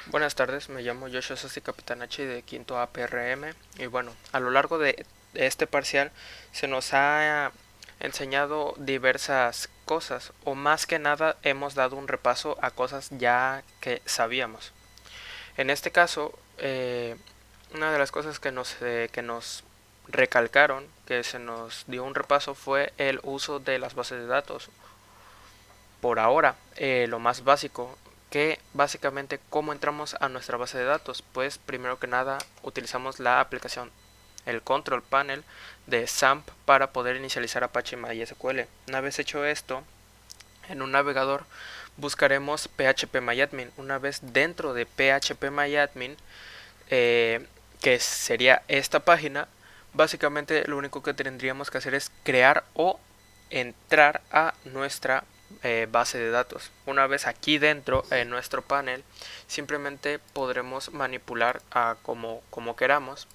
Buenas tardes, me llamo Joshua Sossi Capitanachi de quinto APRM y bueno, a lo largo de este parcial se nos ha enseñado diversas cosas o más que nada hemos dado un repaso a cosas ya que sabíamos. En este caso, una de las cosas que nos recalcaron, que se nos dio un repaso fue el uso de las bases de datos por ahora lo más básico, que básicamente cómo entramos a nuestra base de datos. Pues primero que nada utilizamos la aplicación, el control panel de XAMPP para poder inicializar Apache MySQL. Una vez hecho esto, en un navegador buscaremos phpMyAdmin. Una vez dentro de phpMyAdmin, que sería esta página, básicamente lo único que tendríamos que hacer es crear o entrar a nuestra base de datos. Una vez aquí dentro en nuestro panel, simplemente podremos manipular como queramos,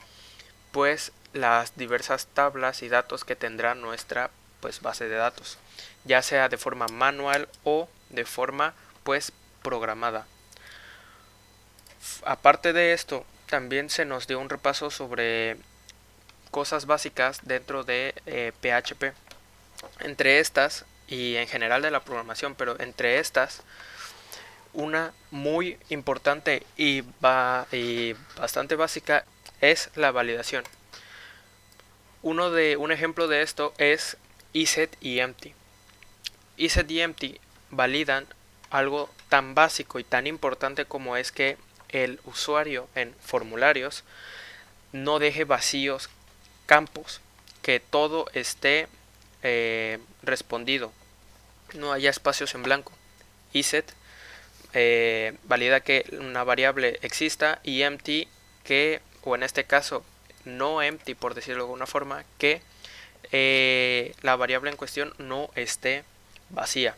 pues las diversas tablas y datos que tendrá nuestra pues base de datos, ya sea de forma manual o de forma pues programada. Aparte de esto, también se nos dio un repaso sobre cosas básicas dentro de PHP. Entre estas, y en general de la programación, pero entre estas, una muy importante y bastante básica es la validación. Un ejemplo de esto es iset y empty. Iset y empty validan algo tan básico y tan importante como es que el usuario en formularios no deje vacíos campos, que todo esté respondido, no haya espacios en blanco. Iset valida que una variable exista y empty que, o en este caso no empty por decirlo de alguna forma, que la variable en cuestión no esté vacía.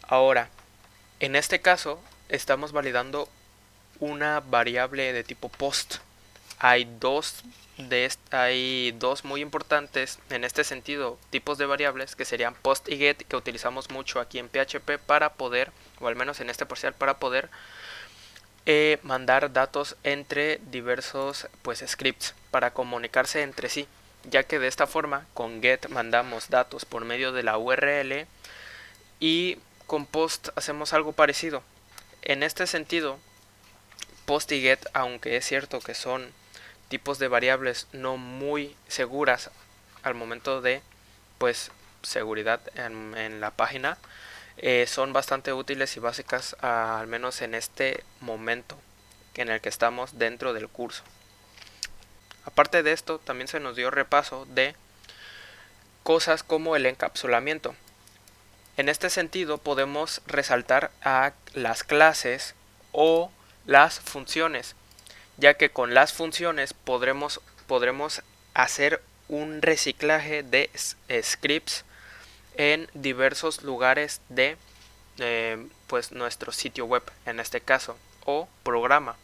Ahora, en este caso estamos validando una variable de tipo post. Hay dos muy importantes en este sentido tipos de variables, que serían post y get, que utilizamos mucho aquí en PHP para poder, o al menos en este parcial, para poder mandar datos entre diversos pues scripts para comunicarse entre sí, ya que de esta forma con get mandamos datos por medio de la URL y con post hacemos algo parecido. En este sentido, post y get, aunque es cierto que son tipos de variables no muy seguras al momento de pues seguridad en la página, son bastante útiles y básicas, al menos en este momento en el que estamos dentro del curso. Aparte de esto, también se nos dio repaso de cosas como el encapsulamiento. En este sentido podemos resaltar a las clases o las funciones, ya que con las funciones podremos hacer un reciclaje de scripts en diversos lugares de pues nuestro sitio web en este caso, o programa,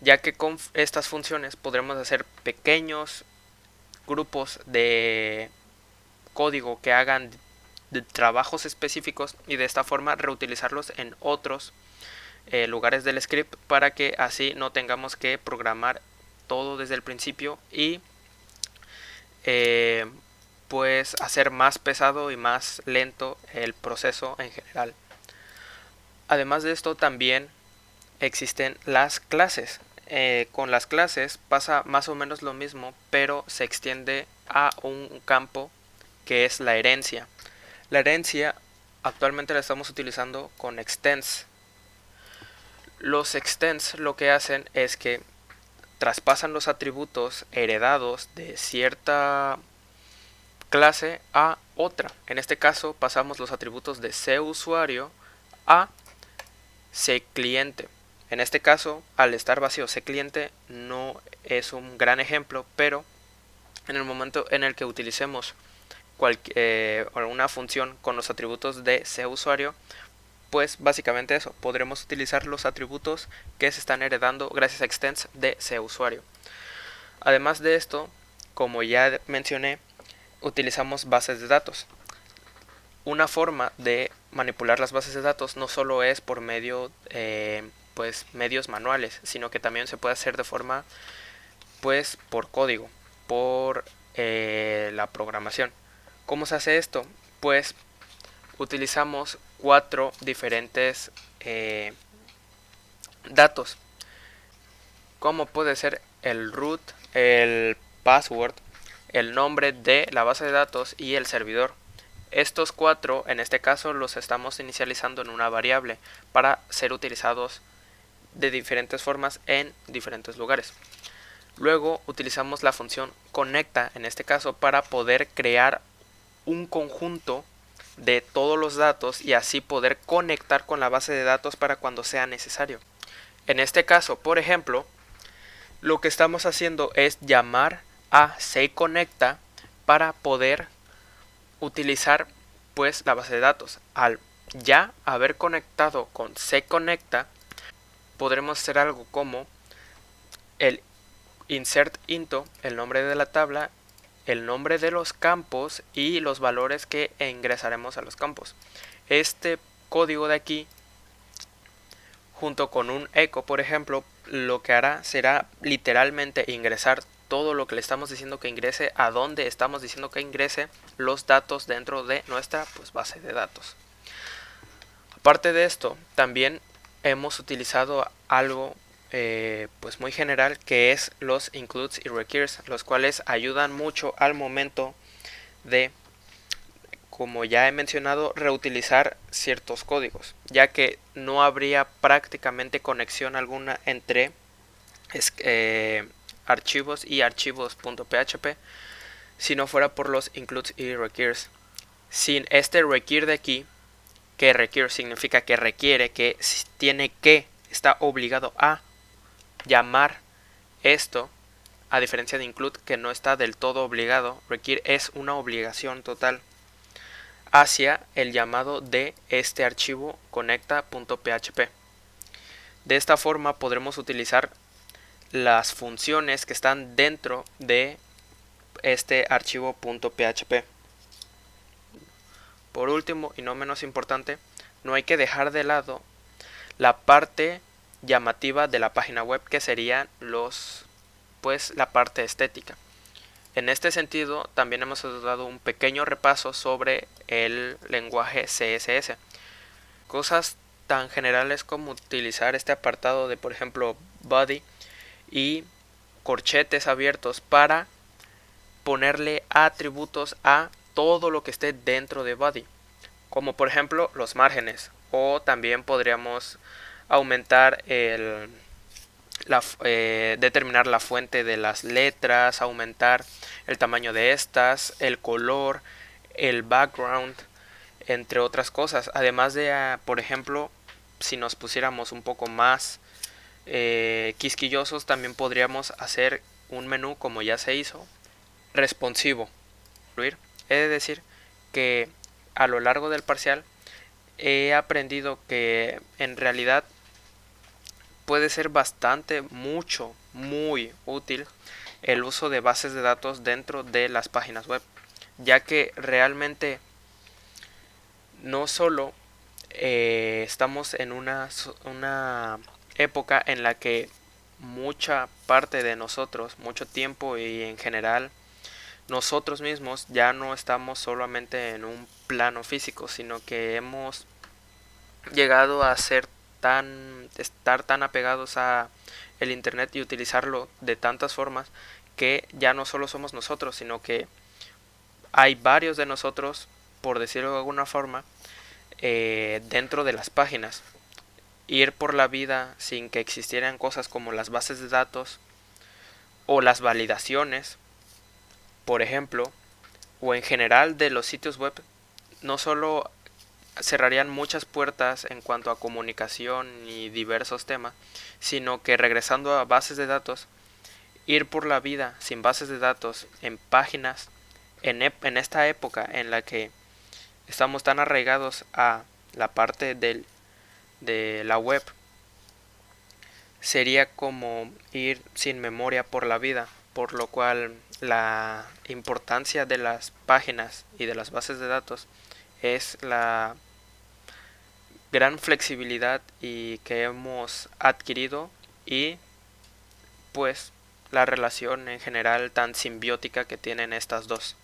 ya que con estas funciones podremos hacer pequeños grupos de código que hagan de trabajos específicos y de esta forma reutilizarlos en otros lugares del script, para que así no tengamos que programar todo desde el principio y eh, pues hacer más pesado y más lento el proceso en general. Además de esto, también existen las clases. Con las clases pasa más o menos lo mismo, pero se extiende a un campo que es la herencia. La herencia actualmente la estamos utilizando con extends. Los extends lo que hacen es que traspasan los atributos heredados de cierta clase a otra. En este caso pasamos los atributos de CUsuario a CClient. En este caso, al estar vacío CClient no es un gran ejemplo, pero en el momento en el que utilicemos una función con los atributos de CUsuario, pues básicamente eso, podremos utilizar los atributos que se están heredando gracias a extends de CUsuario. Además de esto, como ya mencioné, utilizamos bases de datos. Una forma de manipular las bases de datos no solo es por medio pues medios manuales, sino que también se puede hacer de forma pues por código, por la programación. ¿Cómo se hace esto? Pues utilizamos 4 diferentes datos, como puede ser el root, el password, el nombre de la base de datos y el servidor. Estos 4 en este caso los estamos inicializando en una variable para ser utilizados de diferentes formas en diferentes lugares. Luego utilizamos la función conecta en este caso para poder crear un conjunto de todos los datos y así poder conectar con la base de datos para cuando sea necesario. En este caso, por ejemplo, lo que estamos haciendo es llamar a seconecta para poder utilizar pues la base de datos. Al ya haber conectado con seconecta, podremos hacer algo como el insert into, el nombre de la tabla, el nombre de los campos y los valores que ingresaremos a los campos. Este código de aquí, junto con un echo, por ejemplo, lo que hará será literalmente ingresar todo lo que le estamos diciendo que ingrese a donde estamos diciendo que ingrese los datos dentro de nuestra pues, base de datos. Aparte de esto, también hemos utilizado algo pues muy general, que es los includes y requires, los cuales ayudan mucho al momento de, como ya he mencionado, reutilizar ciertos códigos, ya que no habría prácticamente conexión alguna entre archivos y archivos.php si no fuera por los includes y requires. Sin este require de aquí, que require significa que requiere, que tiene que, está obligado a llamar esto, a diferencia de include que no está del todo obligado, require es una obligación total hacia el llamado de este archivo conecta.php. De esta forma podremos utilizar las funciones que están dentro de este archivo .php. Por último y no menos importante, no hay que dejar de lado la parte llamativa de la página web, que serían la parte estética. En este sentido, también hemos dado un pequeño repaso sobre el lenguaje CSS. Cosas tan generales como utilizar este apartado de, por ejemplo, body y corchetes abiertos para ponerle atributos a todo lo que esté dentro de body, como por ejemplo los márgenes, o también podríamos aumentar determinar la fuente de las letras, aumentar el tamaño de estas, el color, el background, entre otras cosas. Además de, por ejemplo, si nos pusiéramos un poco más quisquillosos, también podríamos hacer un menú, como ya se hizo, responsivo. He de decir que a lo largo del parcial he aprendido que en realidad puede ser bastante, muy útil el uso de bases de datos dentro de las páginas web, ya que realmente no solo estamos en una época en la que mucha parte de nosotros, mucho tiempo y en general nosotros mismos ya no estamos solamente en un plano físico, sino que hemos llegado a estar tan apegados a el internet y utilizarlo de tantas formas que ya no solo somos nosotros, sino que hay varios de nosotros, por decirlo de alguna forma, dentro de las páginas. Ir por la vida sin que existieran cosas como las bases de datos o las validaciones, por ejemplo, o en general de los sitios web, no solo cerrarían muchas puertas en cuanto a comunicación y diversos temas, sino que regresando a bases de datos, ir por la vida sin bases de datos en páginas, en esta época en la que estamos tan arraigados a la parte de la web, sería como ir sin memoria por la vida, por lo cual la importancia de las páginas y de las bases de datos es gran flexibilidad y que hemos adquirido, y pues la relación en general tan simbiótica que tienen estas dos.